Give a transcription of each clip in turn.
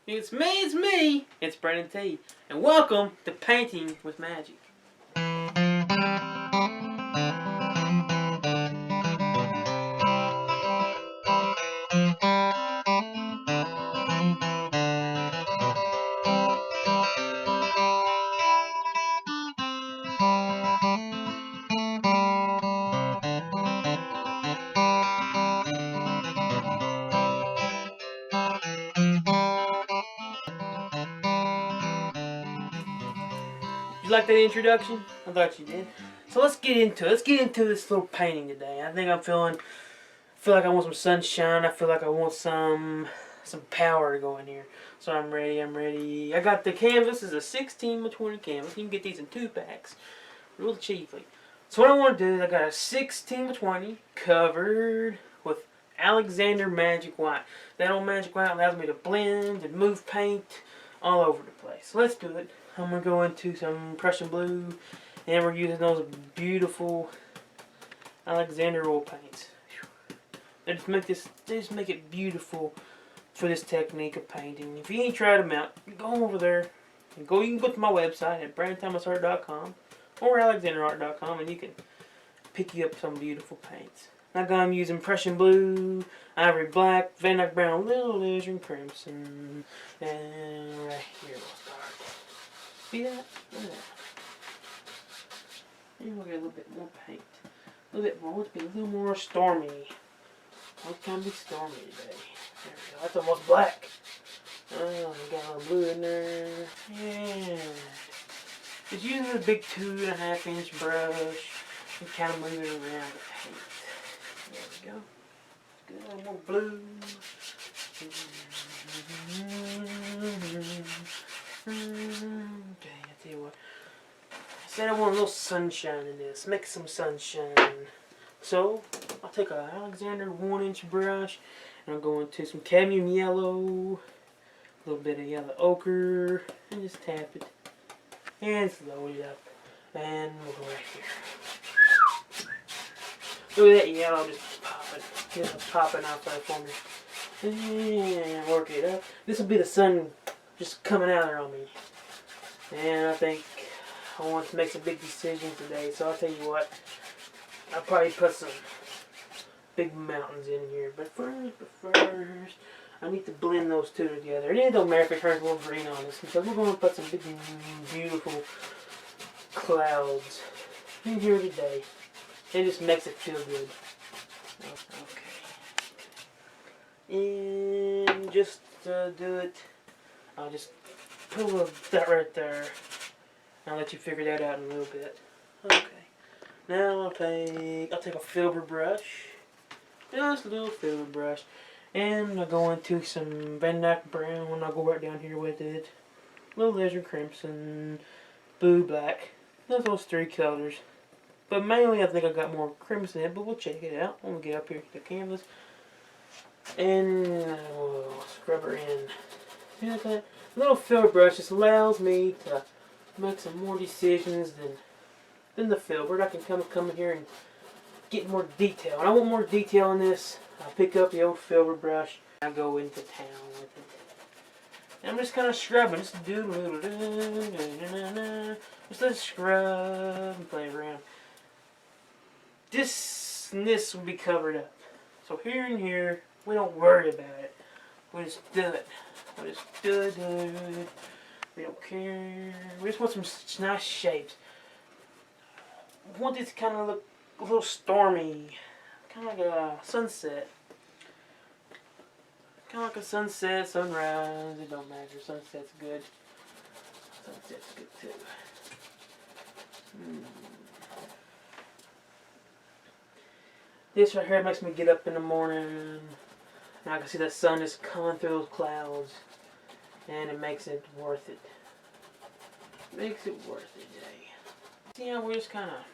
It's me, it's Brandon T. And welcome to Painting with Magic. You like that introduction? I thought you did. So let's get into it. Let's get into this little painting today. I think I feel like I want some sunshine. I feel like I want some power to go in here. So I'm ready. I got the canvas. This is a 16 by 20 canvas. You can get these in 2-packs real cheaply. So what I want to do is I got a 16 by 20 covered with Alexander Magic White. That old Magic White allows me to blend and move paint all over the place. So let's do it. I'm going to go into some Prussian blue, and we're using those beautiful Alexander oil paints. They just make it beautiful for this technique of painting. If you ain't tried them out, go over there. You can go to my website at brandthomasart.com or alexanderart.com, and you can pick you up some beautiful paints. I'm using Prussian blue, ivory black, Van Dyke brown, little lizard crimson, and right here we'll start. See that? Look at that. And we'll get a little bit more paint. A little bit more. Let's be a little more stormy. What can be stormy today? There we go. That's almost black. Oh, we got a little blue in there. Yeah. Just using a big 2.5-inch brush and kind of moving around the paint. There we go. Good, a little more blue. Okay, I tell you what. I said I want a little sunshine in this. Make some sunshine. So, I'll take an Alexander 1-inch brush and I'll go into some cadmium yellow, a little bit of yellow ochre, and just tap it. And slow it up. And we'll go right here. Look at that yellow just popping out there for me. And work it up. This will be the sun just coming out there on me. And I think I want to make some big decisions today. So I'll tell you what. I'll probably put some big mountains in here. But first, I need to blend those two together. And it don't matter if it turns a little green on us, because we're going to put some big, beautiful clouds in here today. It just makes it feel good. Okay. And just to do it, I'll just put a little dot right there. I'll let you figure that out in a little bit. Okay. Now I'll take a filbert brush. Just a little filbert brush. And I'll go into some Van Dyke brown. I'll go right down here with it. Little lizard crimson, blue, black. Those 3 colors. But mainly I think I got more crimson in it, but we'll check it out when we get up here to the canvas. And we'll scrub her in. See like that? A little filbert brush just allows me to make some more decisions than the filbert. I can come in here and get more detail. And I want more detail in this. I pick up the old filbert brush. I go into town with it. And I'm just kind of scrubbing. Just let it scrub and play around. This will be covered up. So here and here, we don't worry about it. We just do it. We just do it. We don't care. We just want some nice shapes. I want this to kind of look a little stormy. Kind of like a sunset. Kind of like a sunset, sunrise. It don't matter. Sunset's good. Sunset's good too. This right here makes me get up in the morning. And I can see the sun just coming through those clouds. And it makes it worth it. Makes it worth it, Jay. See how we just kind of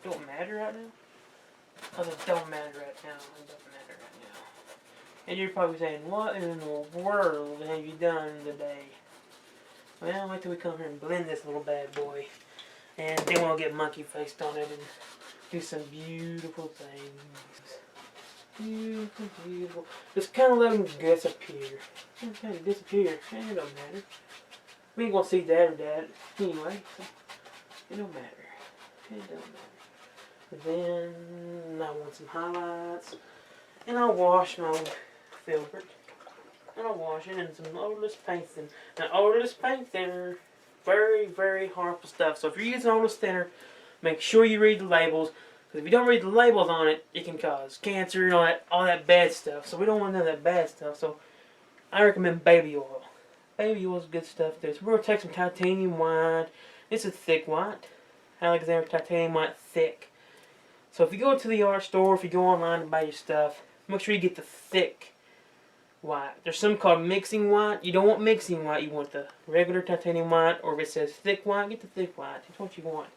don't matter right now? Because it don't matter right now. It don't matter right now. And you're probably saying, what in the world have you done today? Well, wait till we come here and blend this little bad boy. And then we'll get monkey faced on it and do some beautiful things. Beautiful, beautiful. Just kind of let them disappear. Just kind of disappear. It don't matter. We ain't gonna see dad or dad anyway, so it don't matter. It don't matter. Then I want some highlights. And I'll wash my filbert. And I'll wash it in some odorless paint thinner. Now, odorless paint thinner, very, very harmful stuff. So if you're using odorless thinner, make sure you read the labels. Because if you don't read the labels on it, it can cause cancer and all that bad stuff. So we don't want none of that bad stuff. So I recommend baby oil. Baby oil is good stuff too. So we're going to take some titanium white. This is thick white. Alexander titanium white thick. So if you go to the art store, if you go online and buy your stuff, make sure you get the thick white. There's some called mixing white. You don't want mixing white. You want the regular titanium white. Or if it says thick white, get the thick white. That's what you want.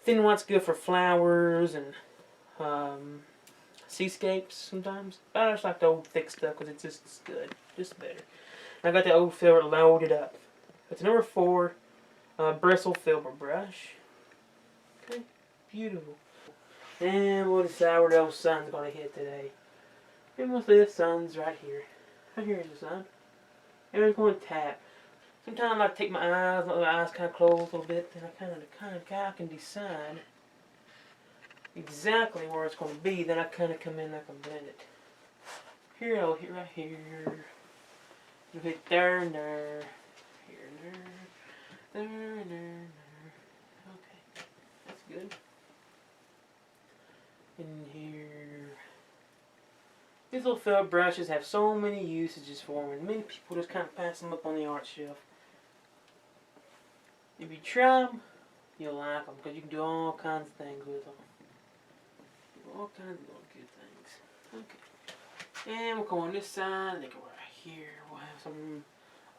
Thin white's good for flowers and seascapes sometimes. But I just like the old thick stuff because it's just good. Just better. And I got the old filbert loaded up. It's number 4 bristle filbert brush. Okay, beautiful. And we'll decide where the sun's going to hit today. And mostly the sun's right here. Right here is the sun. And we're going to tap. Sometimes I like to take my eyes, let my eyes kind of close a little bit, then I can decide exactly where it's going to be. Then I kind of come in, I can blend it. Here, I'll hit right here. You'll hit there and there. Here and there. There and there. Okay, that's good. In here. These little felt brushes have so many usages for them, and many people just kind of pass them up on the art shelf. If you try them, you'll like them, because you can do all kinds of things with them. All kinds of little good things. Okay. And we'll come on this side, and they go right here. We'll have some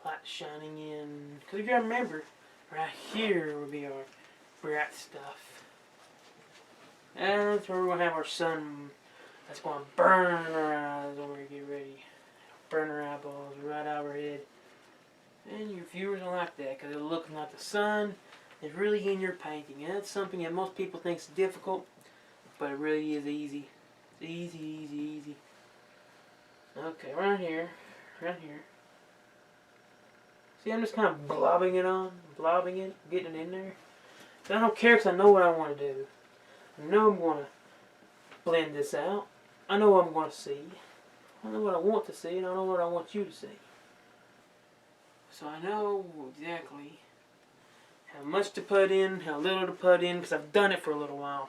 light shining in. Because if you remember, right here will be our bright stuff. And that's where we're going to have our sun. That's going to burn our eyes when we get ready. Burn our eyeballs right out of our head. And your viewers will like that because it'll look like the sun is really in your painting. And that's something that most people think is difficult, but it really is easy. It's easy, easy, easy. Okay, right here. Right here. See, I'm just kind of blobbing it on. Blobbing it, getting it in there. But I don't care because I know what I want to do. I know I'm going to blend this out. I know what I'm going to see. I know what I want to see, and I know what I want you to see. So I know exactly how much to put in, how little to put in, because I've done it for a little while.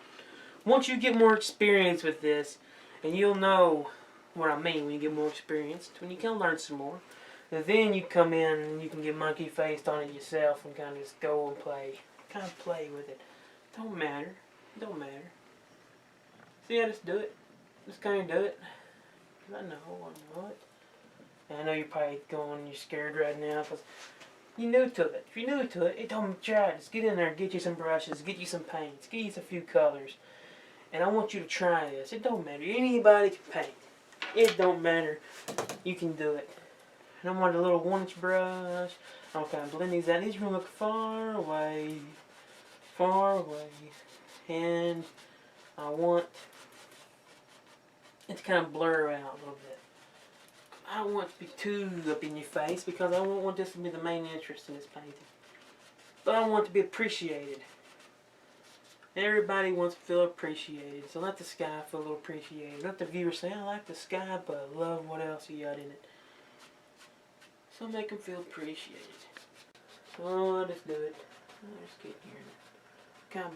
Once you get more experience with this, and you'll know what I mean when you get more experienced, when you can learn some more, and then you come in and you can get monkey-faced on it yourself and kind of just go and play. Kind of play with it. Don't matter. Don't matter. See, I just do it. Just kind of do it. I know it. And I know you're probably going, you're scared right now because you're new to it. If you're new to it, it don't try it. Just get in there and get you some brushes, get you some paints, get you a few colors. And I want you to try this. It don't matter. Anybody can paint. It don't matter. You can do it. And I want a little 1-inch brush. I'm kind of blend these out. These are going to look far away. Far away. And I want it to kind of blur out a little bit. I don't want it to be too up in your face because I don't want this to be the main interest in this painting. But I want it to be appreciated. Everybody wants to feel appreciated. So let the sky feel a little appreciated. Let the viewer say, I like the sky, but I love what else you got in it. So make them feel appreciated. So I'll just do it. I'll just get here and kind of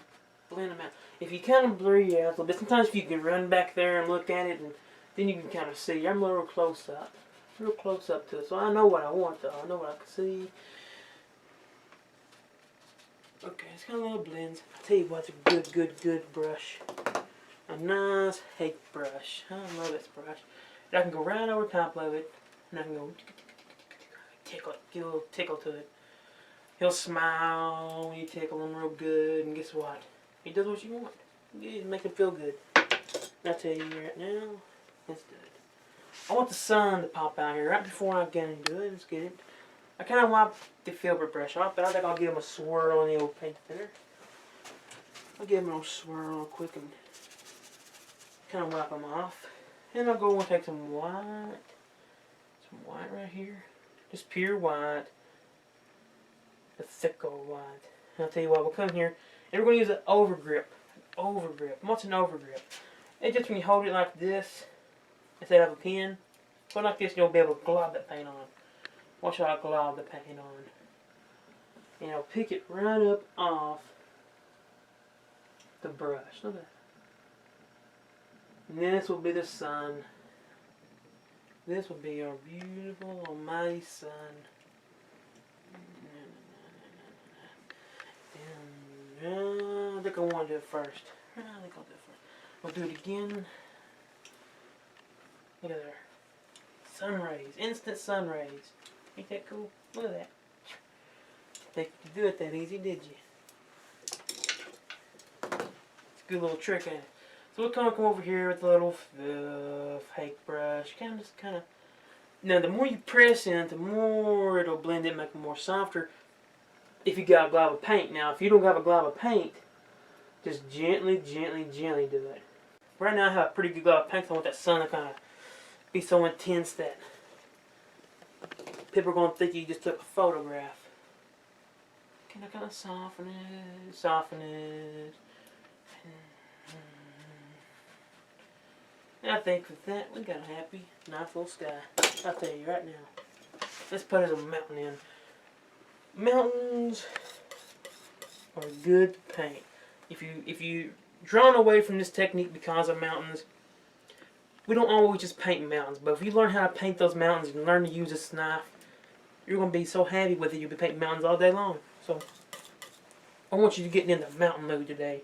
blend them out. If you kind of blur your out a little bit, sometimes if you can run back there and look at it, and then you can kind of see. I'm a little close up. Real close up to it. So I know what I want though. I know what I can see. Okay, it's got a little blends. I'll tell you what's a good brush. A nice hake brush. I love this brush. And I can go right over top of it, and I can go tickle it, give a little tickle to it. He'll smile when you tickle him real good, and guess what? He does what you want. You make him feel good. I'll tell you right now, let's do it. I want the sun to pop out here right before I get into it. Let's get it. I kind of wipe the filbert brush off, but I think I'll give him a swirl on the old paint thinner. I'll give him a little swirl real quick and kind of wipe them off. And I'll go and take some white right here. Just pure white. The thick old white. And I'll tell you what, we'll come here and we're going to use an overgrip. Overgrip. What's an overgrip? It's just when you hold it like this, instead of a pen, hold it like this, you'll be able to glob that paint on. Watch how I glob the paint on. And I'll pick it right up off the brush. Look at that. And this will be the sun. This will be our beautiful almighty sun. And I think I want to do it first. I think I'll do it first. We'll do it again. Look at there. Sun rays. Instant sun rays. Ain't that cool? Look at that. Think you could do it that easy, did you? It's a good little trick, ain't it? So we'll come over here with a little fake brush. Kind of. Now, the more you press in, the more it'll blend in, make it more softer. If you got a glob of paint. Now, if you don't have a glob of paint, just gently, gently, gently do it. Right now, I have a pretty good glob of paint. So I want that sun to kind of be so intense that people are going to think you just took a photograph. Can I kind of soften it, soften it. And I think with that, we got a happy, nice little sky. I'll tell you right now. Let's put a mountain in. Mountains are good to paint. If you drawn away from this technique because of mountains, we don't always just paint mountains. But if you learn how to paint those mountains and learn to use this knife, you're going to be so happy with it, you'll be painting mountains all day long. So, I want you to get in the mountain mood today.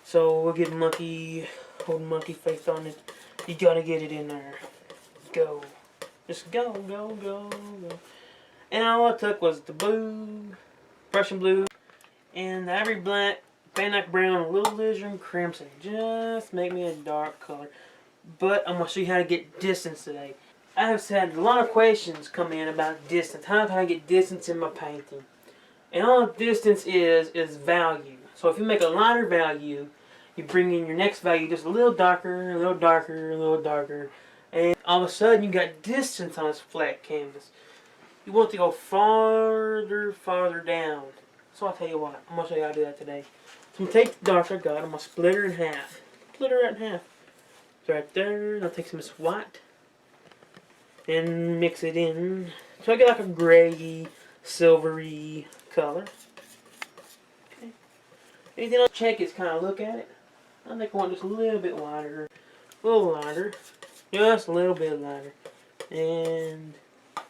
So, we'll get monkey, hold monkey face on it. You got to get it in there. Go. Just go, go, go, go. And all I took was the blue, Prussian blue, and the ivory black, bannock brown, a little alizarin crimson. Just make me a dark color. But I'm going to show you how to get distance today. I have had a lot of questions come in about distance. How can I get distance in my painting? And all distance is value. So if you make a lighter value, you bring in your next value just a little darker, a little darker, a little darker. And all of a sudden you got distance on this flat canvas. You want to go farther, farther down. So I'll tell you what, I'm going to show you how to do that today. So I'm going to take the dark I got, I'm going to split her in half. Split her right in half. It's right there, and I'll take some of this white and mix it in. So I get like a gray, silvery color. Okay. Anything else? Check is kind of look at it. I think I want just a little bit lighter. A little lighter. Just a little bit lighter. And I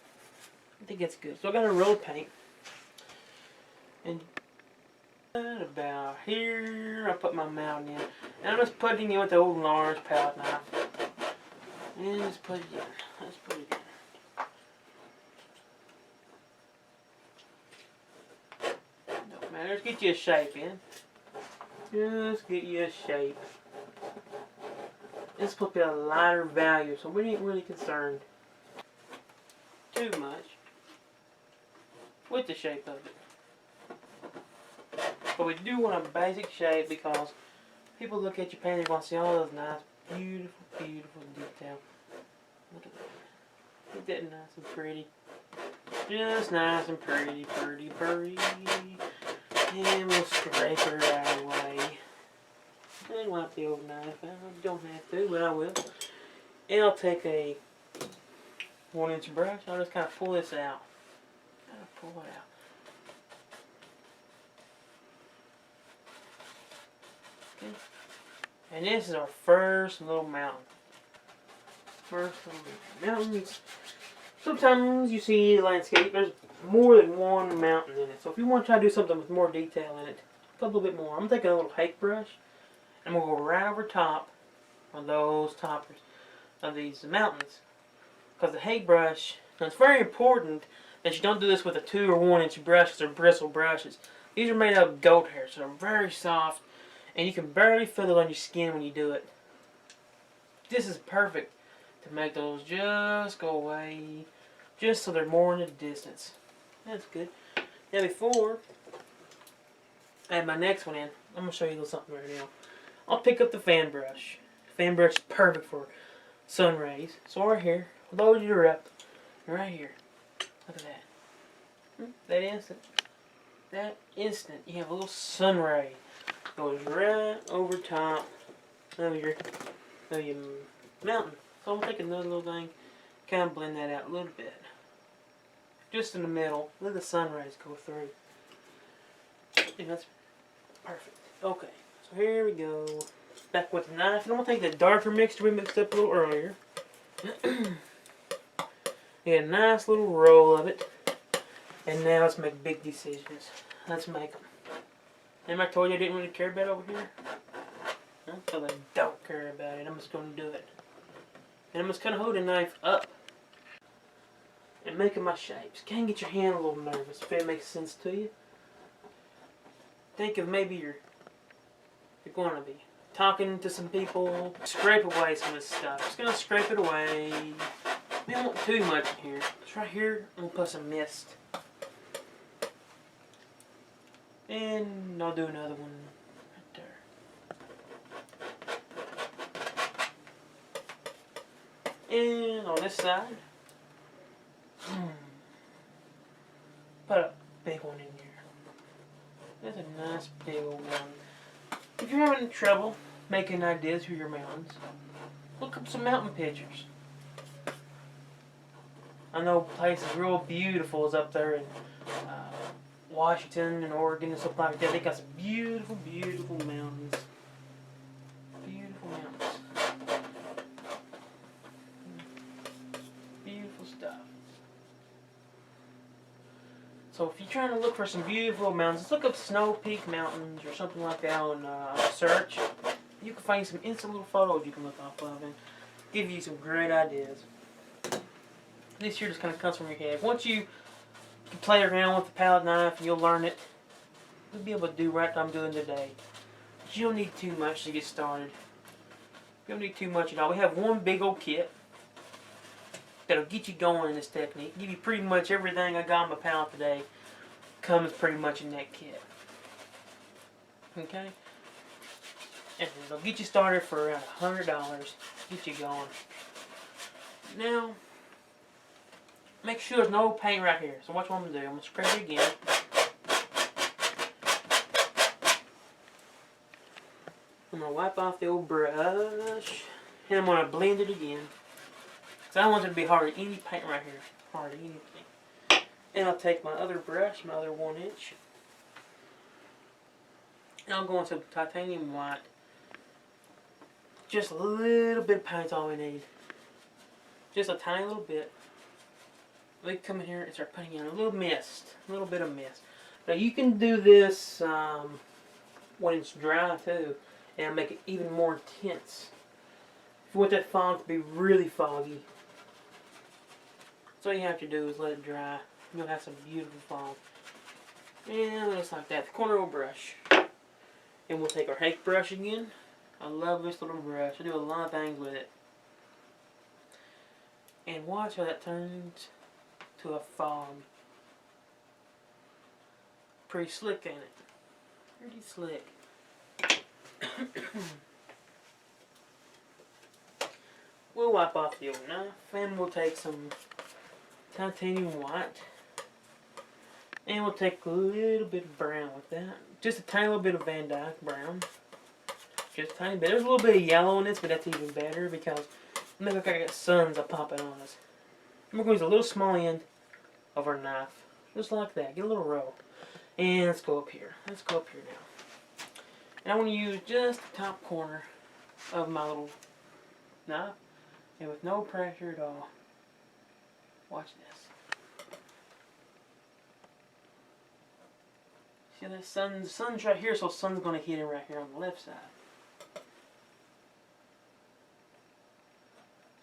think it's good. So I got a roll of paint. And about here, I'll put my mountain in. And I'm just putting it with the old large palette knife. And just put it in. Let's put it in. Don't matter. Let's get you a shape in. Just get you a shape. Let's put a lighter value, so we ain't really concerned too much with the shape of it. But we do want a basic shape because people look at your painting and want to see all those nice, beautiful, beautiful detail. Look at that. Isn't that nice and pretty? Just nice and pretty, pretty, pretty. And we'll scrape her out of the way. And wipe the old knife out. I don't have to, but I will. And I'll take a 1-inch brush. I'll just kind of pull this out. Kind of pull it out. Okay. And this is our first little mountain. First little mountains. Sometimes you see landscape, there's more than one mountain in it. So if you want to try to do something with more detail in it, put a little bit more. I'm taking a little hake brush, and I'm going to go right over top of those toppers of these mountains. Because the hake brush, now it's very important that you don't do this with a 2 or 1-inch brush because they're bristle brushes. These are made out of goat hair, so they're very soft, and you can barely feel it on your skin when you do it. This is perfect to make those just go away, just so they're more in the distance. That's good. Now before I add my next one in, I'm going to show you a little something right now. I'll pick up the fan brush. Fan brush is perfect for sun rays. So right here, load it up. Right here. Look at that. That instant. That instant. You have a little sun ray. Goes right over top of your mountain. So I'm taking another little thing. Kind of blend that out a little bit. Just in the middle. Let the sun rays go through. And that's perfect. Okay. So here we go. Back with the knife. And I'm going to take the darker mixture we mixed up a little earlier. Get a nice little roll of it. And now let's make big decisions. Let's make them. Remember I told you I didn't really care about it over here? Well, I don't care about it. I'm just going to do it. And I'm just going to hold the knife up. And making my shapes. Can get your hand a little nervous if it makes sense to you. Think of maybe you're going to be talking to some people. Scrape away some of this stuff. Just going to scrape it away. We don't want too much in here. It's right here. I'm going to put some mist. And I'll do another one right there. And on this side, put a big one in here. That's a nice big old one. If you're having trouble making ideas for your mountains, look up some mountain pictures. I know places real beautiful is up there in Washington and Oregon and stuff like that. They got some beautiful, beautiful mountains. Beautiful mountains. Beautiful stuff. So if you're trying to look for some beautiful mountains, just look up Snow Peak Mountains or something like that on search. You can find some instant little photos you can look off of and give you some great ideas. This here just kind of comes from your head. Once you can play around with the palette knife and you'll learn it, you'll be able to do right what I'm doing today. But you don't need too much to get started. You don't need too much at all. We have one big old kit that'll get you going in this technique. Give you pretty much everything I got on my palette today comes pretty much in that kit. Okay? And it'll get you started for around $100. Get you going. Now, make sure there's no paint right here. So watch what I'm going to do. I'm going to scrape it again. I'm going to wipe off the old brush. And I'm going to blend it again. Because I don't want it to be hard any paint right here. Hard anything. And I'll take my other brush, my other 1-inch. And I'll go into titanium white. Just a little bit of paint's all we need. Just a tiny little bit. We can come in here and start putting in a little mist. A little bit of mist. Now you can do this when it's dry too. And make it even more intense. If you want that fog to be really foggy, so all you have to do is let it dry. You'll have some beautiful fog. And just like that. The corner of a brush. And we'll take our hake brush again. I love this little brush. I do a lot of things with it. And watch how that turns to a fog. Pretty slick, ain't it? Pretty slick. We'll wipe off the old knife and we'll take some titanium white. And we'll take a little bit of brown with that. Just a tiny little bit of Van Dyke brown. Just a tiny bit. There's a little bit of yellow in this, but that's even better because it makes like I got suns popping on us. And we're going to use a little small end of our knife. Just like that. Get a little roll. And let's go up here. Let's go up here now. And I want to use just the top corner of my little knife. And with no pressure at all. Watch this. See that sun? The sun's right here, so the sun's going to hit it right here on the left side.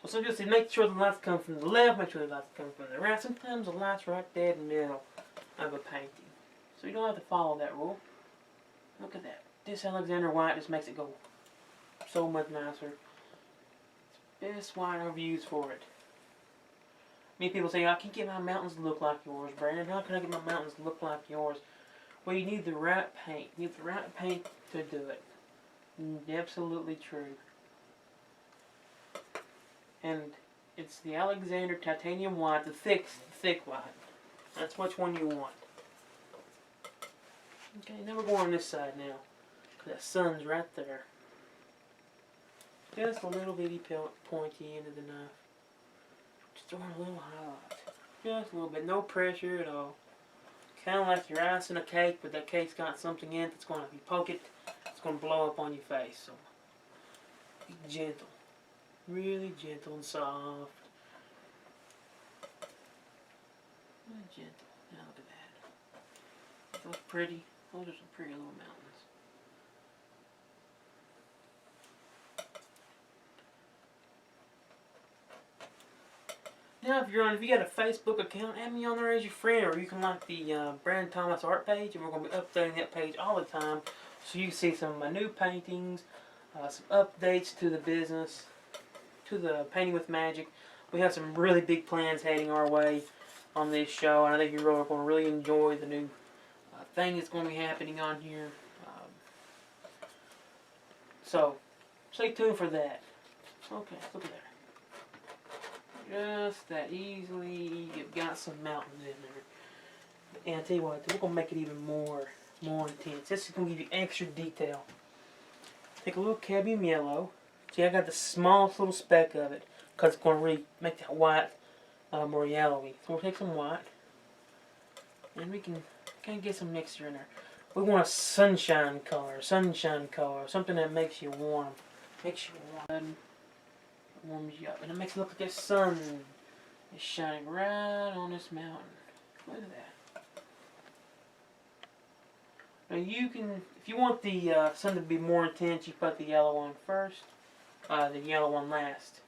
So just to make sure the lights come from the left, make sure the lights come from the right. Sometimes the light's right dead in the middle of a painting. So you don't have to follow that rule. Look at that. This Alexander white just makes it go so much nicer. It's the best white I've used for it. Many people say, I can't get my mountains to look like yours, Brandon. How can I get my mountains to look like yours? Well, you need the right paint. You need the right paint to do it. Absolutely true. And it's the Alexander titanium white, the thick white. That's which one you want. Okay, now we're going on this side now. That sun's right there. Just a little bitty pointy end of the knife. Just throwing a little highlight. Just a little bit. No pressure at all. Kind of like you're icing a cake, but that cake's got something in it that's going to, if you poke it, it's going to blow up on your face. So, be gentle. Really gentle and soft. Really gentle. Now look at that. Those pretty. Those are some pretty little mountains. Now, if you got a Facebook account, add me on there as your friend, or you can like the Brandon Thomas art page, and we're going to be updating that page all the time, so you can see some of my new paintings, some updates to the business, to the Painting with Magic. We have some really big plans heading our way on this show, and I think you're going to really enjoy the new thing that's going to be happening on here. So, stay tuned for that. Okay, look at that. Just that easily, you've got some mountains in there. And I tell you what, we're going to make it even more intense. This is going to give you extra detail. Take a little cadmium yellow. See, I got the smallest little speck of it, because it's going to really make that white more yellowy. So we'll take some white, and we can kind of get some mixture in there. We want a sunshine color, something that makes you warm. Warms you up, and it makes it look like the sun is shining right on this mountain. Look at that. Now you can, if you want the sun to be more intense, you put the yellow on first, the yellow one last.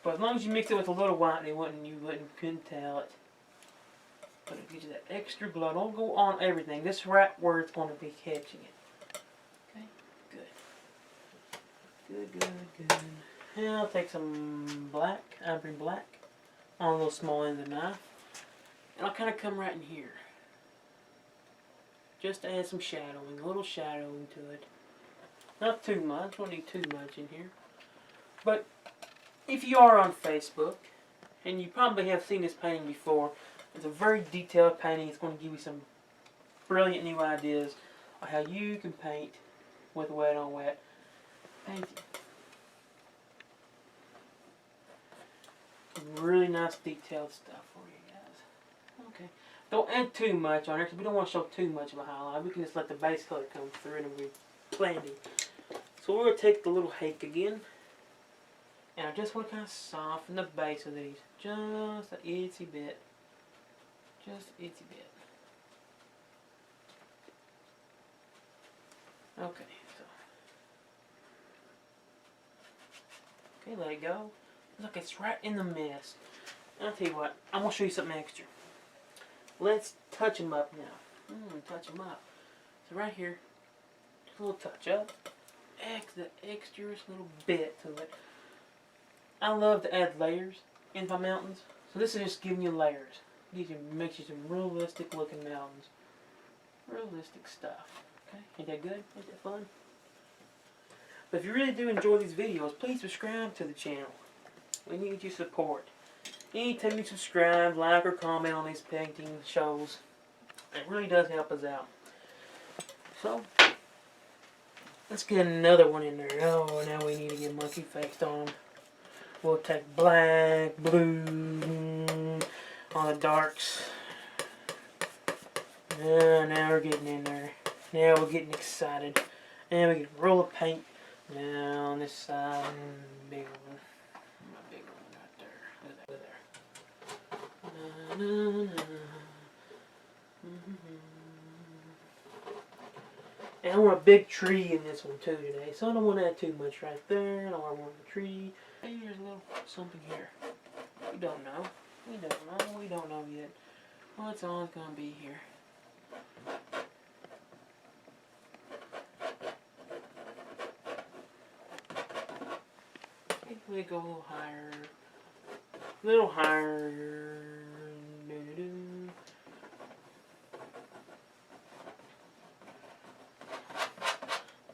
But as long as you mix it with a little white, couldn't tell it. But it gives you that extra glow. Don't go on everything. This right where it's going to be catching it. Okay, good. Now I'll take some black, ivory black, on a little small end of the knife, and I'll kind of come right in here, just to add some shadowing, a little shadowing to it. Not too much. Don't need too much in here. But if you are on Facebook, and you probably have seen this painting before, it's a very detailed painting. It's going to give you some brilliant new ideas on how you can paint with wet on wet painting. Really nice detailed stuff for you guys. Okay. Don't add too much on there because we don't want to show too much of a highlight. We can just let the base color come through and we're blending. So we're going to take the little hake again. And I just want to kind of soften the base of these. Just an itsy bit. Just an itsy bit. Okay. Okay, let it go. Look, it's right in the mist. And I'll tell you what, I'm going to show you something extra. Let's touch them up now. Touch them up. So right here, just a little touch up. The extra little bit to it. I love to add layers in my mountains. So this is just giving you layers. Makes you some realistic looking mountains. Realistic stuff. Okay, ain't that good? Ain't that fun? But if you really do enjoy these videos, please subscribe to the channel. We need your support. Anytime you subscribe, like, or comment on these painting shows, it really does help us out. So, let's get another one in there. Oh, now we need to get monkey faced on them. We'll take black, blue, on the darks. Now we're getting in there. Now we're getting excited. And we can roll of paint. Now on this side, big one. My big one right there. Look at there. And I want a big tree in this one too today. So I don't want to add too much right there. I don't want a tree. Maybe there's a little something here. We don't know. We don't know yet. Well, it's always going to be here. We go a little higher. A little higher.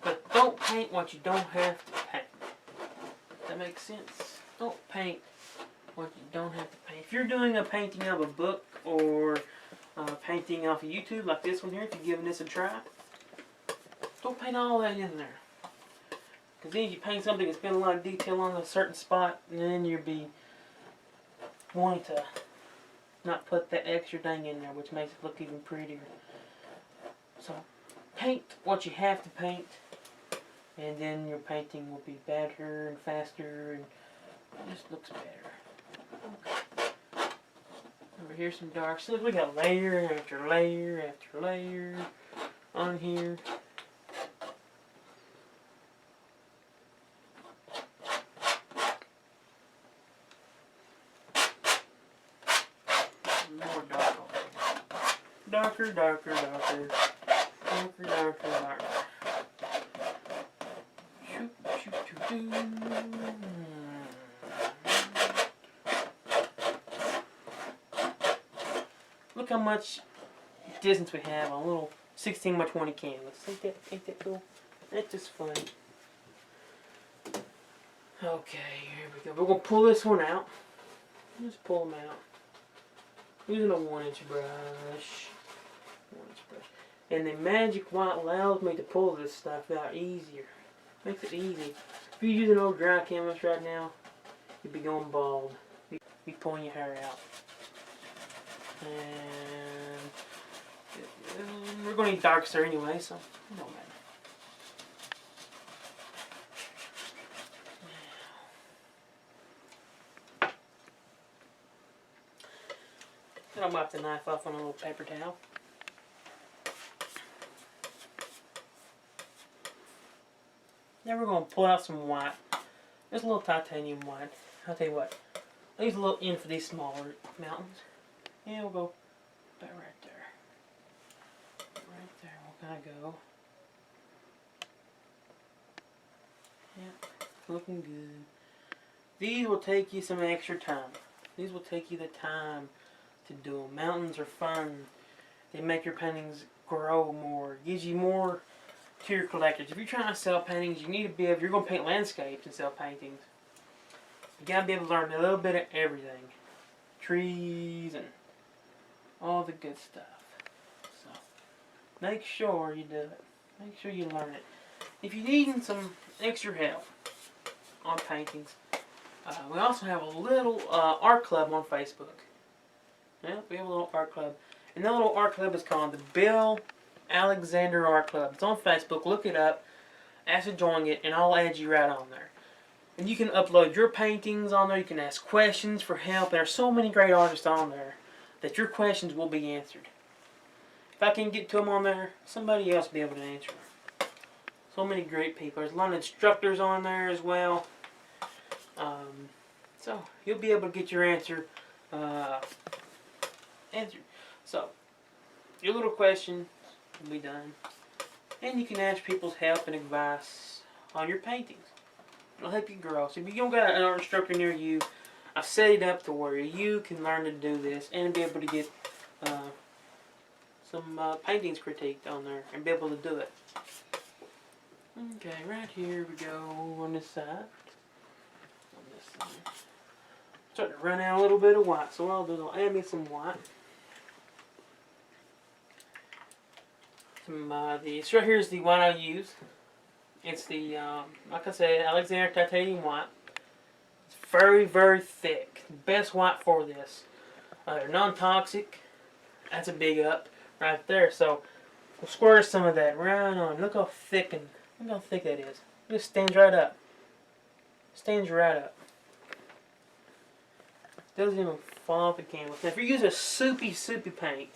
But don't paint what you don't have to paint. that makes sense. Don't paint what you don't have to paint. If you're doing a painting of a book or painting off of YouTube like this one here, if you're giving this a try, don't paint all that in there. Because then if you paint something and spend a lot of detail on a certain spot, and then you'll be wanting to not put that extra thing in there, which makes it look even prettier. So paint what you have to paint, and then your painting will be better and faster, and it just looks better. Okay. Over here some dark. So we got layer after layer after layer on here. More dark on here. Darker, darker, darker. Darker, darker, darker. Shoot, shoot, shoot, shoot. Look how much distance we have on a little 16 by 20 canvas. Ain't that cool? That's just fun. Okay, here we go. We're going to pull this one out. Just pull them out. Using a 1-inch brush. 1-inch brush. And the magic white allows me to pull this stuff out easier. Makes it easy. If you're using old dry canvas right now, you'd be going bald. You'd be pulling your hair out. And we're going to need darker anyway, so it don't matter. Then I'll wipe the knife off on a little paper towel. Now we're going to pull out some white. There's a little titanium white. I'll tell you what, I'll use a little end for these smaller mountains. And we'll go about right there. Right there, we'll kind of go. Yep, looking good. These will take you some extra time. These will take you the time to do them. Mountains are fun. They make your paintings grow more. Gives you more to your collectors. If you're trying to sell paintings, you need to be able, if you're going to paint landscapes and sell paintings, you got to be able to learn a little bit of everything. Trees and all the good stuff. So make sure you do it. Make sure you learn it. If you're needing some extra help on paintings, we also have a little art club on Facebook. Yeah, we have a little art club. And that little art club is called the Bill Alexander Art Club. It's on Facebook. Look it up. Ask to join it, and I'll add you right on there. And you can upload your paintings on there. You can ask questions for help. There are so many great artists on there that your questions will be answered. If I can get to them on there, somebody else will be able to answer them. So many great people. There's a lot of instructors on there as well. So you'll be able to get your answer answered. So your little question will be done. And you can ask people's help and advice on your paintings. It'll help you grow. So if you don't got an art instructor near you, I've set it up to where you can learn to do this and be able to get some paintings critiqued on there and be able to do it. Okay, right here we go on this side. On this side. Starting to run out a little bit of white, so what I'll do is I'll add me some white. This right here is the white I use. It's the, like I said, Alexander Titanium white. It's very, very thick. Best white for this. They're non-toxic. That's a big up right there. So we'll squirt some of that right on. Look how thick that is. It just stands right up. Stands right up. Doesn't even fall off the canvas. Now, if you use a soupy paint,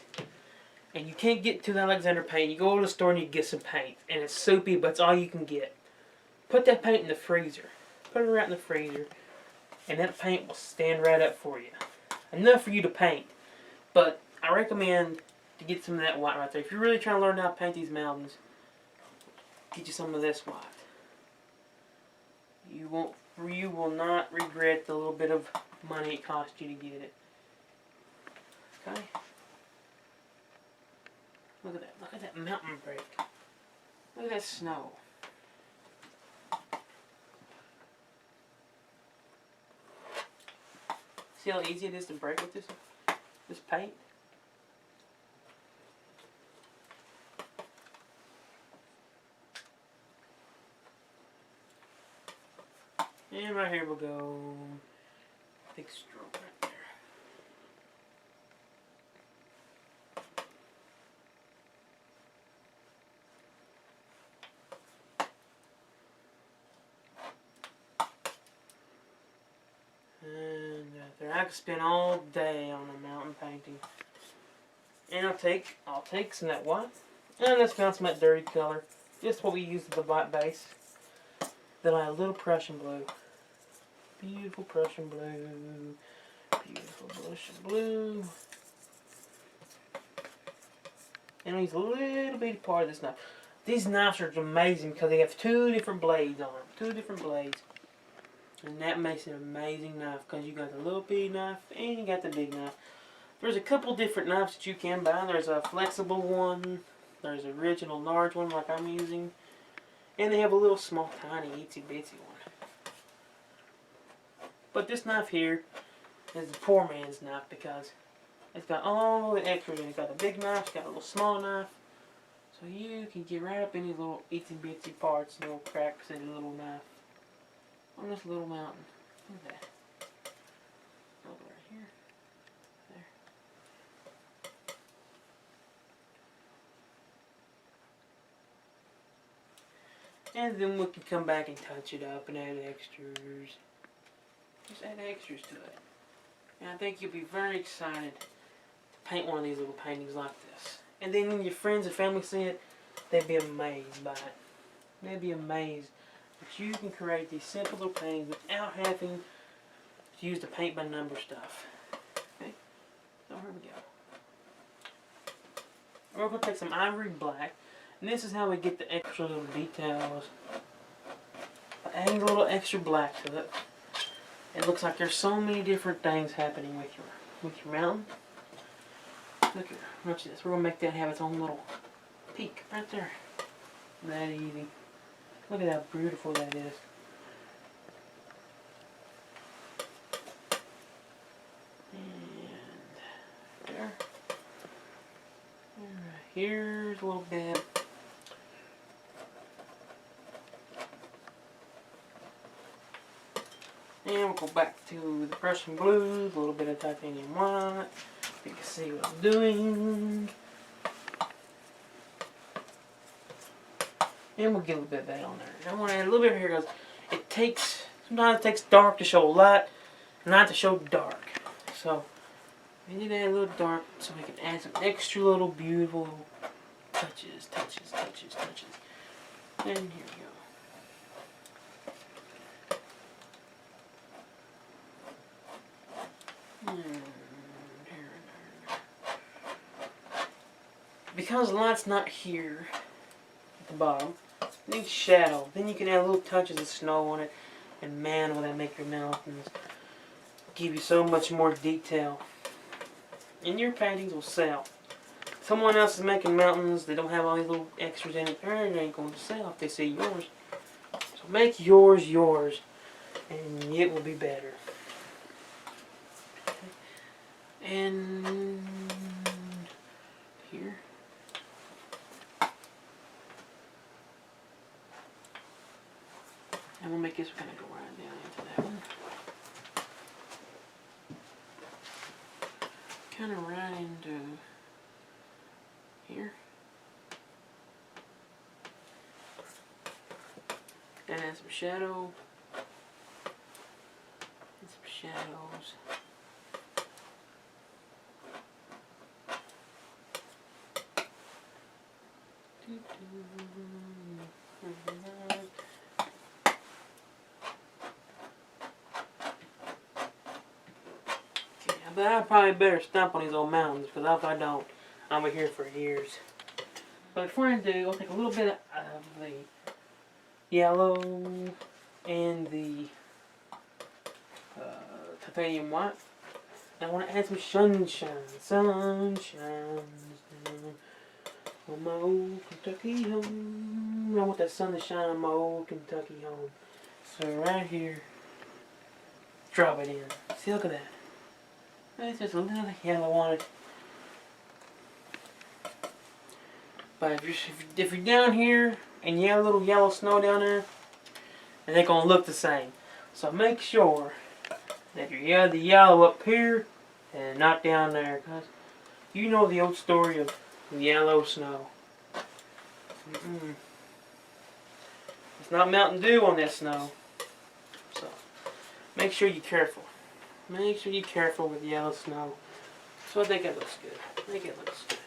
and you can't get to the Alexander paint, you go to the store and you get some paint. And it's soupy, but it's all you can get. Put that paint in the freezer. Put it right in the freezer. And that paint will stand right up for you. Enough for you to paint. But I recommend to get some of that white right there. If you're really trying to learn how to paint these mountains, get you some of this white. You will not regret the little bit of money it cost you to get it. Okay? Look at that mountain break. Look at that snow. See how easy it is to break with this paint? And right here we'll go big stroke right there. And right there. I could spend all day on a mountain painting. And I'll take some of that white, and let's found some of that dirty color. Just what we use as the white base. Then I have a little Prussian blue. Beautiful Prussian blue. Beautiful Prussian blue. And I use a little bitty part of this knife. These knives are amazing because they have two different blades on them. Two different blades. And that makes it an amazing knife because you got the little bitty knife and you got the big knife. There's a couple different knives that you can buy. There's a flexible one. There's an original large one like I'm using. And they have a little small tiny itsy bitsy one. But this knife here is the poor man's knife because it's got all the extras in it. It's got a big knife, it's got a little small knife. So you can get right up in these little itsy bitsy parts, little cracks in the little knife. On this little mountain. Look at that. Over right here. There. And then we can come back and touch it up and add extras. Just add extras to it. And I think you'll be very excited to paint one of these little paintings like this. And then when your friends and family see it, they'd be amazed by it. They'd be amazed that you can create these simple little paintings without having to use the paint by number stuff. Okay? So here we go. We're going to take some ivory black. And this is how we get the extra little details. By adding a little extra black to it. It looks like there's so many different things happening with your mountain. Look here, watch this. We're gonna make that have its own little peak right there. That easy. Look at how beautiful that is. And there. And right here's a little bit. And we'll go back to the Prussian blue, a little bit of titanium white. You can see what I'm doing. And we'll get a little bit of that on there. And I want to add a little bit here because sometimes it takes dark to show light, not to show dark. So we need to add a little dark so we can add some extra little beautiful touches. And here we go. Because the light's not here at the bottom, it needs shadow. Then you can add little touches of snow on it, and man, will that make your mountains give you so much more detail. And your paintings will sell. Someone else is making mountains, they don't have all these little extras in it, they ain't going to sell if they see yours. So make yours, and it will be better. And here. And we'll make this kind of go right down into that one. Kind of right into here. And add some shadow. And some shadows. But I probably better stomp on these old mountains because if I don't, I'll be here for years. But before I do, I'll take a little bit of the yellow and the titanium white. I want to add some sunshine on my old Kentucky home. I want that sun to shine on my old Kentucky home. So right here, drop it in. See, look at that. There's just a little yellow on it. But if you're down here and you have a little yellow snow down there, and they're going to look the same. So make sure that you have the yellow up here and not down there. Because you know the old story of yellow snow. It's not Mountain Dew on that snow. So make sure you're careful. Make sure you're careful with yellow snow. So I think it looks good. I think it looks good.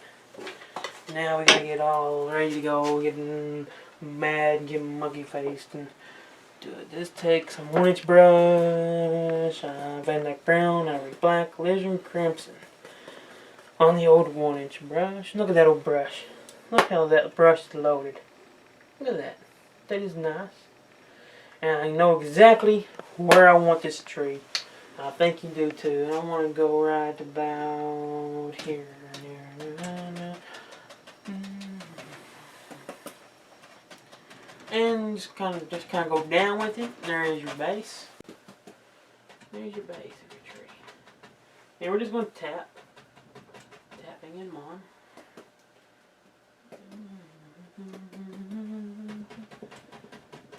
Now we gotta get all ready to go, getting mad and getting monkey faced and do it. Just take some 1-inch brush, Van Dyke Brown, Ivory Black, Lizard Crimson on the old 1-inch brush. Look at that old brush. Look how that brush is loaded. Look at that. That is nice. And I know exactly where I want this tree. I think you do too. I want to go right about here. And just kind of go down with it. There is your base. There's your base of your tree. And we're just going to tap. Tapping in on.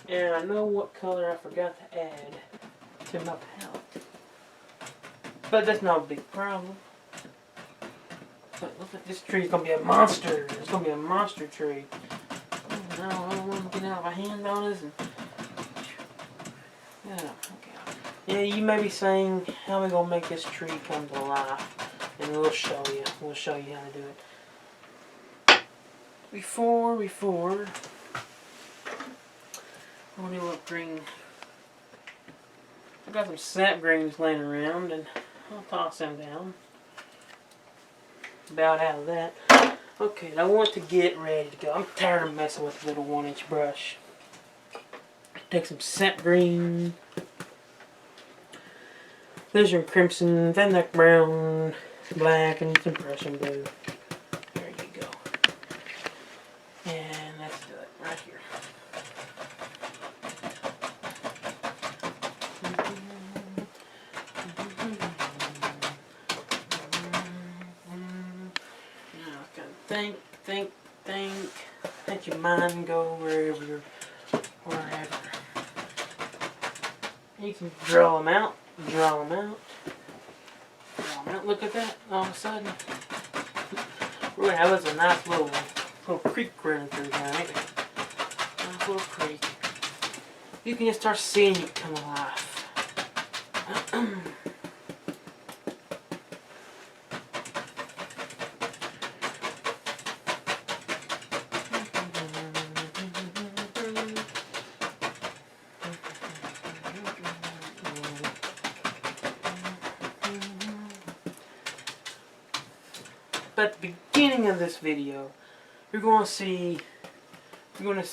And I know what color I forgot to add to my palette. But that's not a big problem. But look at this tree. It's going to be a monster. It's going to be a monster tree. No, I don't want to get out of my hand on this. Yeah, okay. Yeah, you may be saying, how are we going to make this tree come to life? And we'll show you. We'll show you how to do it. Before, I'm going to do a little green. I got some sap greens laying around, and I'll toss them down. About out of that. Okay, I want to get ready to go. I'm tired of messing with the little 1-inch brush. Take some sap green, Lizard Crimson, Van Dyke Brown, black, and some Prussian blue. There you go. And let's do it right here. Think. Let your mind go wherever. You can draw them out. Look at that. All of a sudden, we're gonna have us a nice little creek running through here, ain't we? Nice little creek. You can just start seeing it come alive. But at the beginning of this video, you're going to see a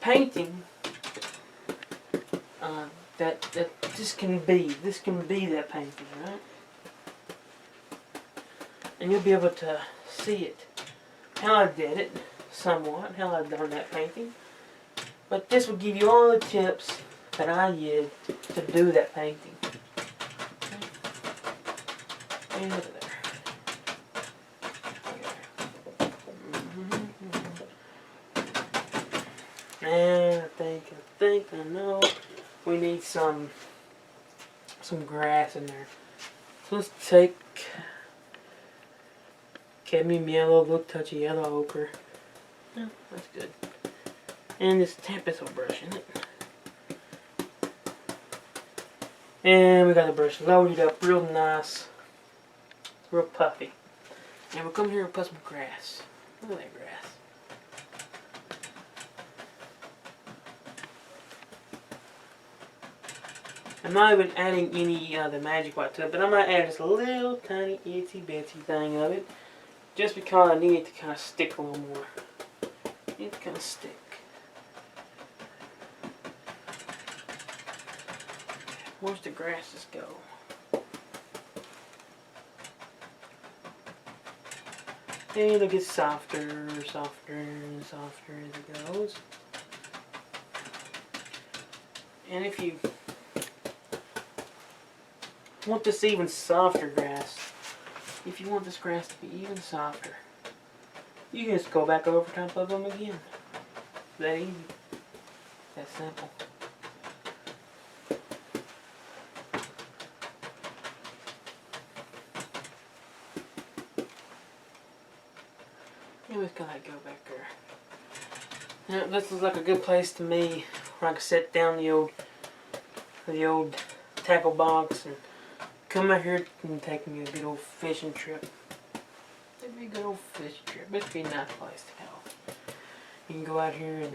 painting that this can be that painting, right? And you'll be able to see it, how I did it, somewhat, how I've done that painting. But this will give you all the tips that I did to do that painting. Okay. And look at that. And I know we need some grass in there. So let's take cadmium yellow, little touch of yellow ochre. Yeah, that's good. And just tap this old brush in it. And we got the brush loaded up real nice, real puffy. And we'll come here and put some grass. Look at that grass. I'm not even adding any the magic white to it, but I might add just a little tiny itsy bitsy thing of it, just because I need it to kind of stick a little more. Need it to kind of stick. Where's the grasses go? And it'll get softer and softer as it goes. And if you want this even softer grass, if you want this grass to be even softer, you can just go back over top of them again. That easy. That simple. You just gotta go back there. Now, this looks like a good place to me where I can set down the old tackle box and come out here and take me a good old fishing trip. It'd be a good old fishing trip. It'd be a nice place to go. You can go out here and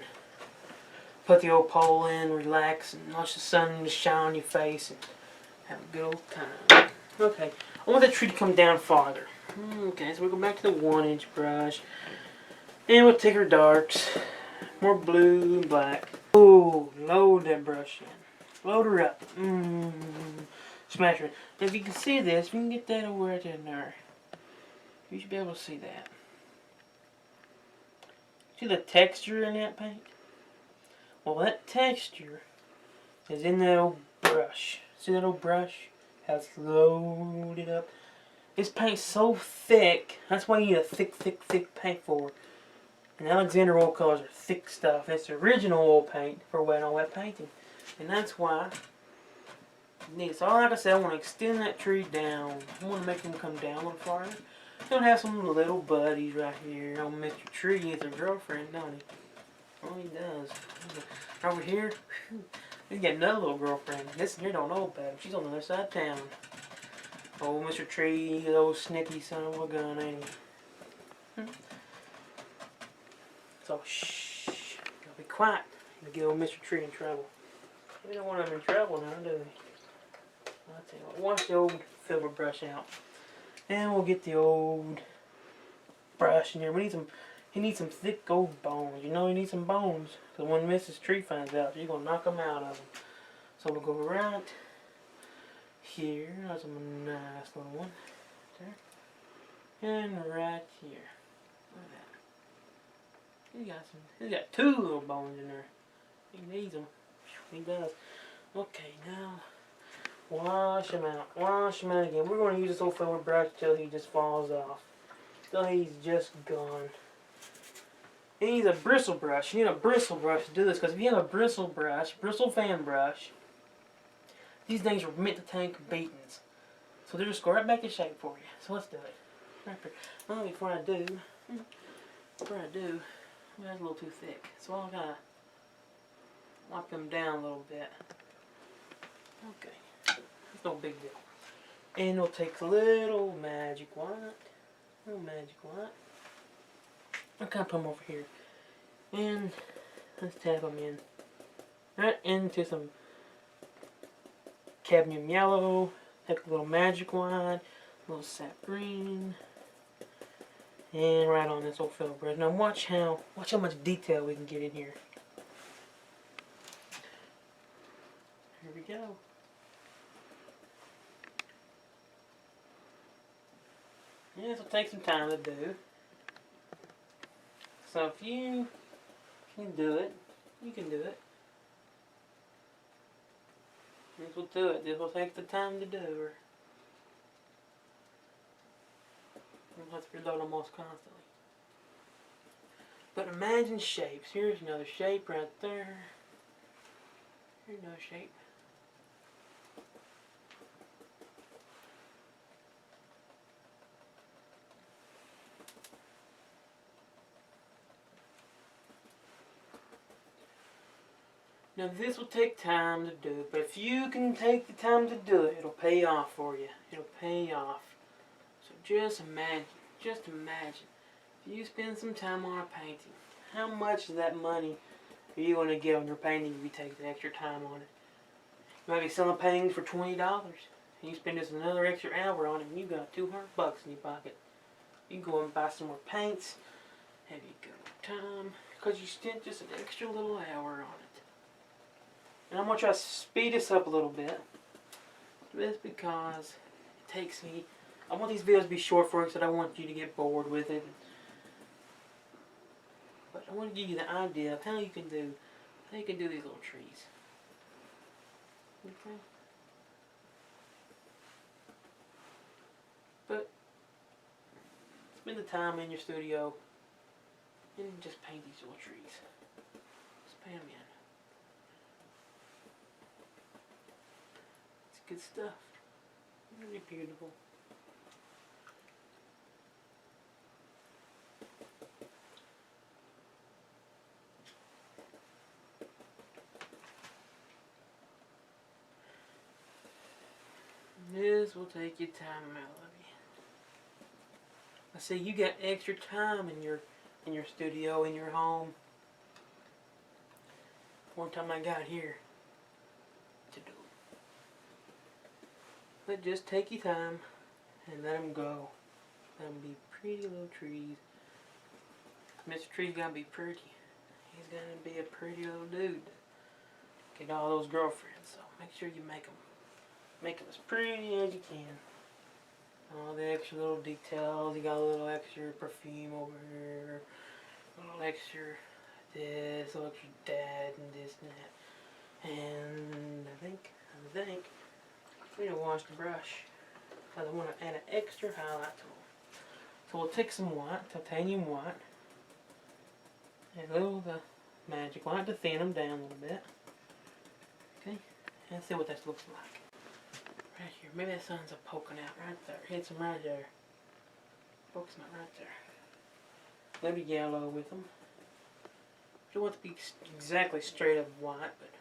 put the old pole in, relax, and watch the sun shine on your face and have a good old time. Okay, I want that tree to come down farther. Okay, so we'll go back to the 1-inch brush. And we'll take our darks. More blue and black. Oh, load that brush in. Load her up. Smash her. If you can see this, we can get that over right there. You should be able to see that. See the texture in that paint? Well, that texture is in that old brush. See that old brush? How it's loaded up. This paint's so thick. That's why you need a thick, thick, thick paint for it. And Alexander oil colors are thick stuff. It's the original oil paint for wet on wet painting. And that's why you need it. So like I said, I want to extend that tree down. I want to make them come down a little farther. He's going to have some little buddies right here. Oh, Mr. Tree is a girlfriend, don't he? Oh, he does. Over here, he's got another little girlfriend. This here don't know about him. She's on the other side of town. Oh, Mr. Tree, the old snippy son of a gun, ain't he? So, shh. Gotta be quiet. You get old Mr. Tree in trouble. We don't want him in trouble now, do we? I'll tell you what, wash the old silver brush out. And we'll get the old brush in here. He needs some thick old bones. You know he needs some bones. Because when Mrs. Tree finds out, she's going to knock them out of him. So we'll go right here. That's a nice little one. There. And right here. Look at that. He's got 2 little bones in there. He needs them. He does. Okay, now wash him out. Wash him out again. We're going to use this old silver brush till he just falls off. Till he's just gone. He needs a bristle brush. You need a bristle brush to do this, because if you have a bristle fan brush, these things are meant to take beatings. So they'll just go right back to shape for you. So let's do it. Right there. Oh, before I do, that's a little too thick. So I'll gotta wipe them down a little bit. Okay, it's no big deal. And we'll take a little magic white. I'll kind of put them over here. And let's tap them in. Right into some cadmium yellow. Take a little magic white. A little sap green. And right on this old filler brush. Now watch how much detail we can get in here. Here we go. Yeah, this will take some time to do. So if you can do it, you can do it. This will do it. This will take the time to do. You'll have to reload almost constantly. But imagine shapes. Here's another shape right there. Here's another shape. Now this will take time to do, but if you can take the time to do it, it'll pay off for you. It'll pay off. So just imagine, if you spend some time on a painting, how much of that money are you going to get on your painting if you take the extra time on it? You might be selling paintings for $20, and you spend just another extra hour on it, and you got $200 in your pocket. You can go and buy some more paints, have you good time, because you spent just an extra little hour on it. And I'm going to try to speed this up a little bit. Just because it takes me... I want these videos to be short for you because I don't want you to get bored with it. But I want to give you the idea of how you can do these little trees. Okay? spend the time in your studio and just paint these little trees. Just paint them in. It's good stuff. Really beautiful. This will take your time, Melody. I see you got extra time in your studio, in your home. One time I got here to do. But just take your time and let them go. Let them be pretty little trees. Mr. Tree's gonna be pretty. He's gonna be a pretty little dude. Get all those girlfriends. So make sure you make them as pretty as you can. All the extra little details. You got a little extra perfume over here. A little extra this, a little extra that, and this and that. And I think we need to wash the brush. Because I want to add an extra highlight tool. So we'll take some white, titanium white. And a little of the magic white to thin them down a little bit. Okay, and see what this looks like. Right here, maybe that sun's poking out right there. Hits them right there. Focus them right there. A little yellow with them. You don't want it to be exactly straight up white, but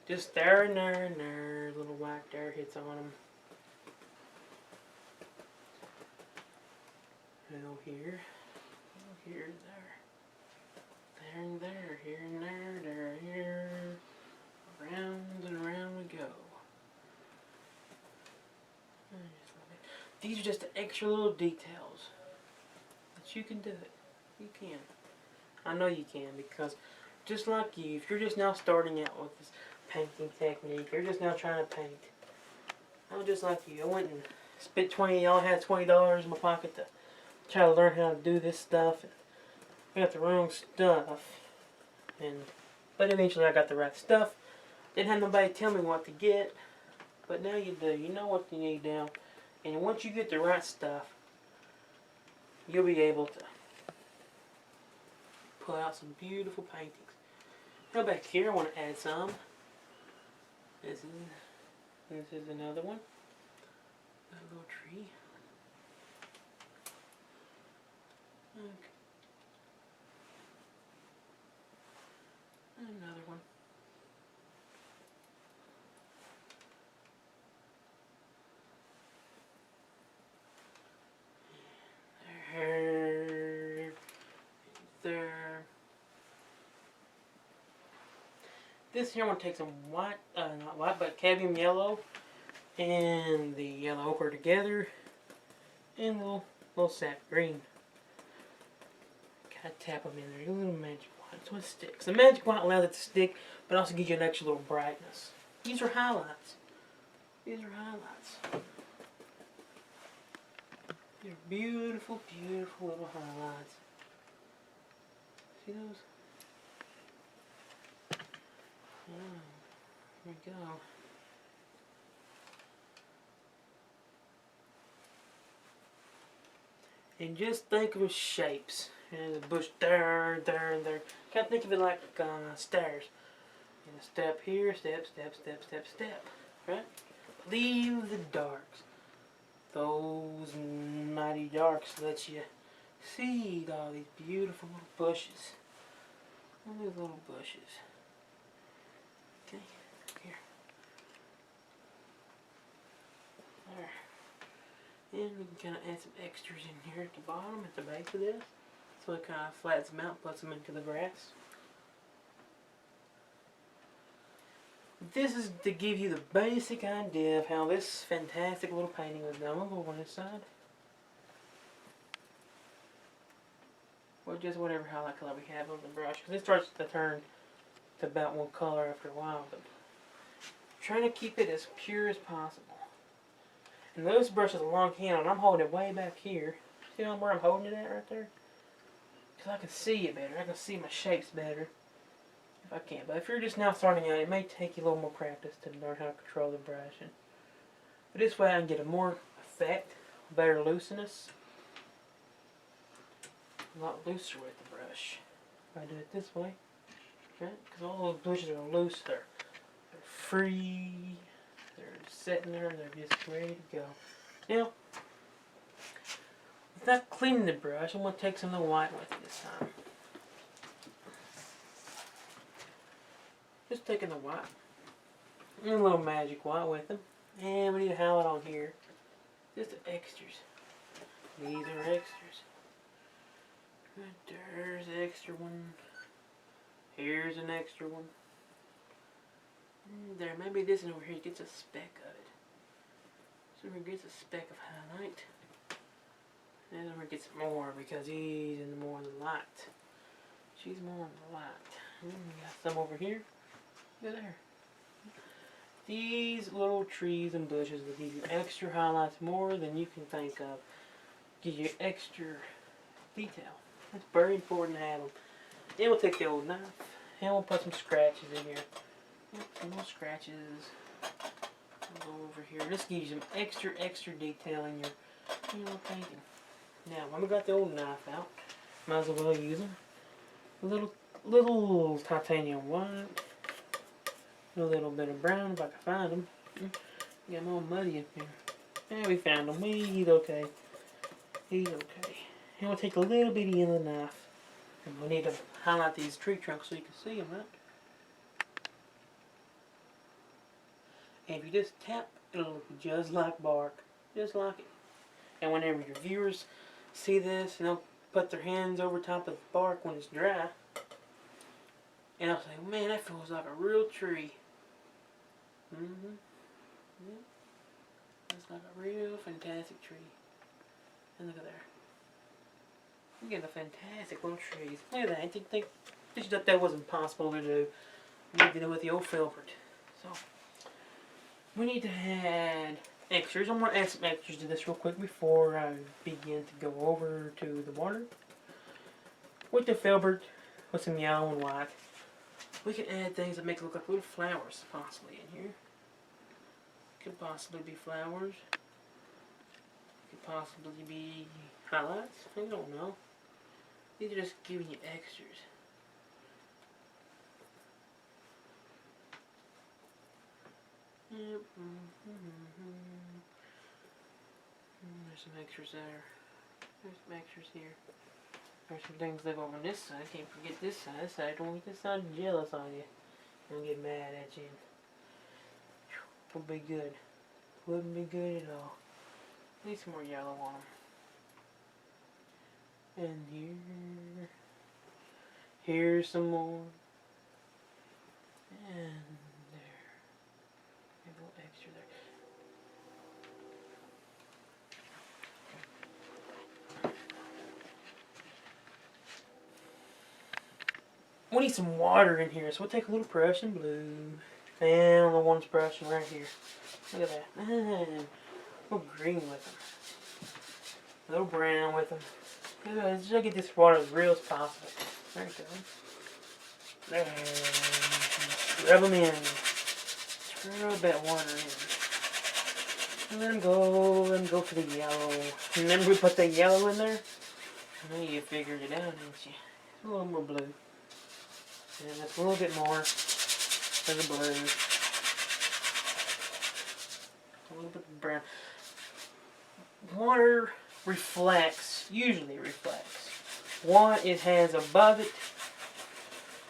just there and there and there. Little white there hits on them. And over here, here and there. There and there, here and there, here. Around and around we go. These are just the extra little details. But you can do it. You can. I know you can, because just like you, if you're just now starting out with this painting technique, you're just now trying to paint. I'm just like you. I went and spent y'all had $20 in my pocket to try to learn how to do this stuff. And I got the wrong stuff. But eventually I got the right stuff. Didn't have nobody tell me what to get. But now you do. You know what you need now. And once you get the right stuff, you'll be able to pull out some beautiful paintings. Now back here I want to add some. This is another one. A little tree. Okay. Another one. There. This here I'm going to take some white, not white, but cadmium yellow and the yellow ochre together and a little sap green. Kind of tap them in there, a little magic white so it sticks. The magic white allows it to stick, but also gives you an extra little brightness. These are highlights. These are highlights. They're beautiful, beautiful little highlights. See those? Oh, here we go. And just think of shapes. And the bush there, there, and there. Kind of think of it like stairs. And a step here, step, step, step, step, step. Right? Leave the darks. Those mighty darks let you see all these beautiful little bushes. All these little bushes. Okay, here. There. And we can kind of add some extras in here at the bottom, at the base of this. So it kind of flattens them out, puts them into the grass. This is to give you the basic idea of how this fantastic little painting was done. We'll go on this side. Or just whatever highlight color we have on the brush. Because it starts to turn to about one color after a while. But trying to keep it as pure as possible. And this brush is a long handle and I'm holding it way back here. See where I'm holding it at right there? Because I can see it better. I can see my shapes better. If I can. But if you're just now starting out, it may take you a little more practice to learn how to control the brushing. But this way I can get a more effect, better looseness. a lot looser with the brush. If I do it this way, right? Because all those bushes are loose. They're free. They're sitting there. They're just ready to go. Now, without cleaning the brush, I'm going to take some of the white with it this time. Just taking the white. And a little magic white with them. And we need a highlight on here. Just the extras. These are extras. Right there's an extra one. Here's an extra one. And there, maybe this one over here gets a speck of it. This one gets a speck of highlight. And this one gets more because he's in more in the light. She's more in the light. Got some over here. Look there. These little trees and bushes will give you extra highlights more than you can think of. Give you extra detail. It's very important to have them. Then we'll take the old knife and we'll put some scratches in here. Yep, some little scratches. We'll go over here. This gives you some extra detail in your painting. Now, when we got the old knife out, might as well use them. A little titanium white. A little bit of brown if I can find them. Got them all muddy in here. And we found him. He's okay. He's okay. And we'll take a little bitty end of the knife. And we'll need to highlight these tree trunks so you can see them, right? And if you just tap, it'll look just like bark. Just like it. And whenever your viewers see this, and they'll put their hands over top of the bark when it's dry, and I'll say, man, that feels like a real tree. Yeah. That's like a real fantastic tree. And look at there. You get the fantastic little trees. Look at that. I didn't think that wasn't possible to do. We need to do it with the old filbert. So we need to add extras. I'm going to add some extras to this real quick before I begin to go over to the water. With the filbert, with some yellow and white, we can add things that make it look like little flowers possibly in here. Could possibly be flowers. Could possibly be highlights. I don't know. These are just giving you extras. Yep. There's some extras there. There's some extras here. There's some things live over on this side. Can't forget this side. This side don't get this side jealous on you. Don't get mad at you. Would be good. Wouldn't be good at all. Need some more yellow on them. And here. Here's some more. And there. Maybe a little extra there. We need some water in here, so we'll take a little Prussian blue. And the one's brushing right here. Look at that. And a little green with them. A little brown with them. Let's try to get this water as real as possible. There you go. There. Rub them in. Rub that water in. And let them go. Let them go for the yellow. Remember we put the yellow in there? I know you figured it out, didn't you? A little more blue. And that's a little bit more. For the blue. A little bit of brown. Water reflects, usually reflects, what it has above it.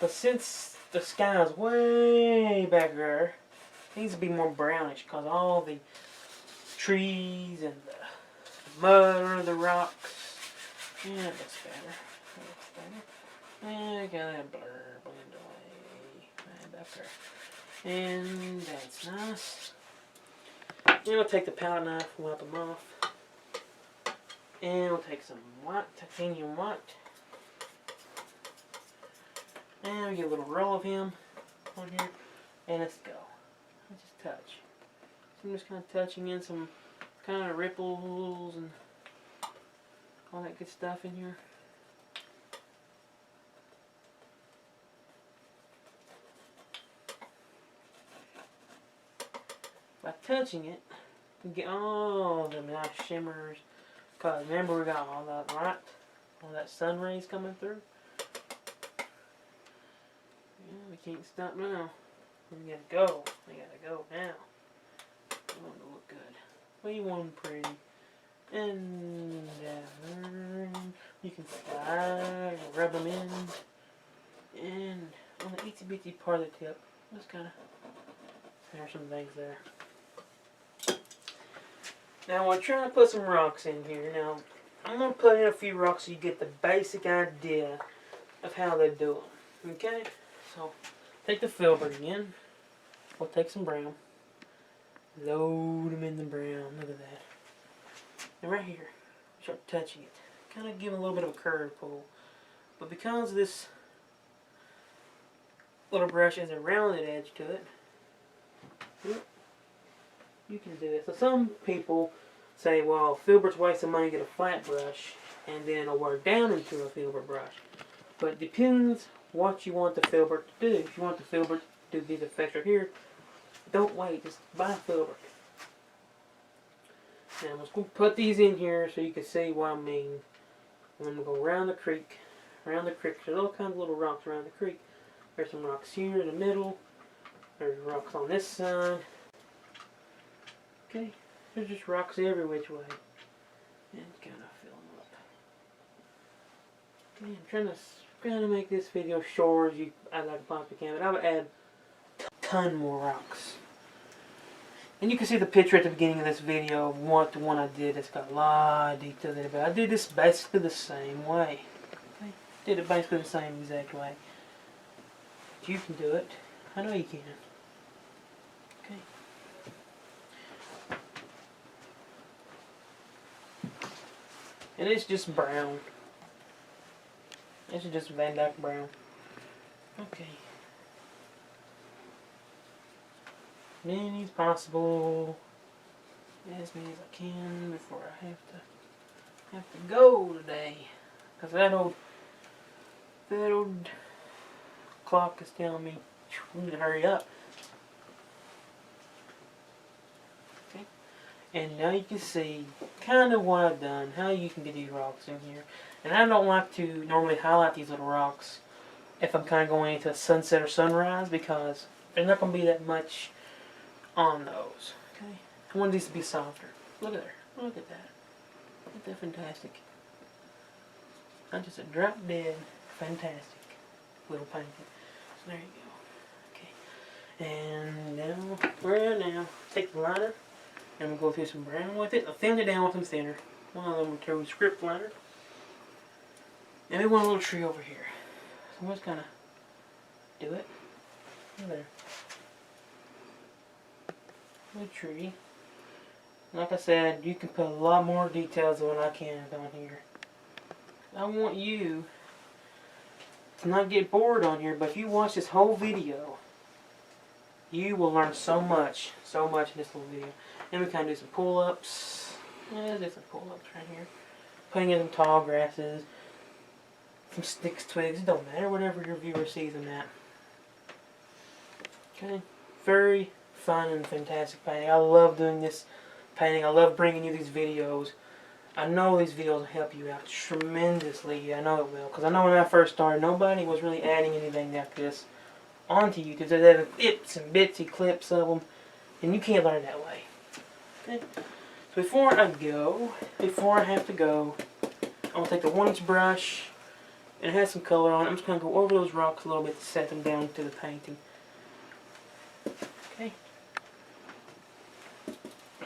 But since the sky is way back there, it needs to be more brownish because all the trees and the mud, the rocks. Yeah, that looks better. That looks better. And I got that blur blend away. Right back there. And that's nice. And we'll take the palette knife and wipe them off. And we'll take some white, titanium white. And we get a little roll of him on here. And let's go. Let's just touch. So I'm just kind of touching in some kind of ripples and all that good stuff in here. By touching it, you get all the nice shimmers. Because remember we got all that white All that sun rays coming through. Yeah, we can't stop now. We gotta go. We gotta go now. We want them to look good. We want them pretty. And you can slide, rub them in. And on the itsy bitsy part of the tip, just kind of, there's some things there. Now we're trying to put some rocks in here. Now I'm going to put in a few rocks so you get the basic idea of how they do them. Okay? So take the filbert again. We'll take some brown. Load them in the brown. Look at that. And right here, start touching it. Kind of give it a little bit of a curve pull. But because this little brush has a rounded edge to it, you can do this. So some people say, well, filbert's waste of money to get a flat brush and then it'll work down into a filbert brush. But it depends what you want the filbert to do. If you want the filbert to do these effects right here, don't wait, just buy filbert. Now I'm just going to put these in here so you can see what I mean. I'm going to go around the creek. Around the creek. There's all kinds of little rocks around the creek. There's some rocks here in the middle. There's rocks on this side. Okay, there's just rocks every which way. And kind of fill them up. Okay, I'm trying to make this video short as I like possibly can, but I would add a ton more rocks. And you can see the picture at the beginning of this video of what the one I did. It's got a lot of details in it, but I did this basically the same way. Okay? Did it basically the same exact way. But you can do it. I know you can. Okay. And it's just brown. This is just Van Dyke brown. Okay. Many as possible. As many as I can before I have to go today. Because that old clock is telling me I need to hurry up. Okay. And now you can see kind of what I've done, how you can get these rocks in here. And I don't like to normally highlight these little rocks if I'm kind of going into sunset or sunrise because there's not going to be that much on those. Okay, I want these to be softer. Look at there. Look at that. Isn't that fantastic? Not just a drop dead fantastic little painting. So there you go. Okay, and now take the liner and we'll go through some brown with it. I'll thin it down with some thinner. One of them will script liner. And we want a little tree over here. So I'm just gonna do it. Look there. A tree. Like I said, you can put a lot more details than what I can down here. I want you to not get bored on here, but if you watch this whole video, you will learn so much in this little video. And we kind of do some pull-ups. Yeah, do some pull-ups right here. Putting in some tall grasses, some sticks, twigs, it don't matter, whatever your viewer sees in that. Okay, very fun and fantastic painting. I love doing this painting. I love bringing you these videos. I know these videos will help you out tremendously. I know it will. Because I know when I first started, nobody was really adding anything like this onto YouTube. They're having bits and bitsy clips of them. And you can't learn that way. Okay? So before I have to go, I'm going to take the 1-inch brush. And it has some color on it. I'm just going to go over those rocks a little bit to set them down to the painting. Okay?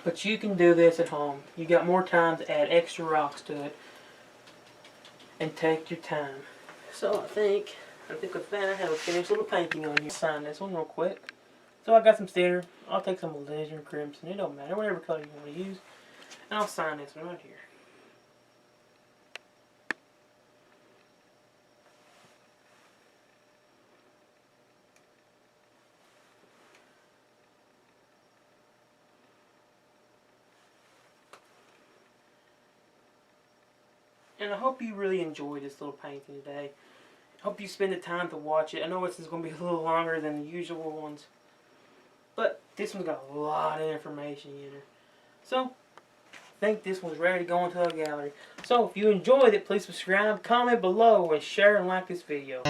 But you can do this at home. You got more time to add extra rocks to it. And take your time. So I think with that I have a finished little painting on here. Sign this one real quick. So I got some thinner. I'll take some alizarin crimson. It don't matter. Whatever color you want to use. And I'll sign this one right here. And I hope you really enjoyed this little painting today. I hope you spend the time to watch it. I know this is going to be a little longer than the usual ones. But this one's got a lot of information in it. So, think this one's ready to go into a gallery. So if you enjoyed it, please subscribe, comment below, and share and like this video.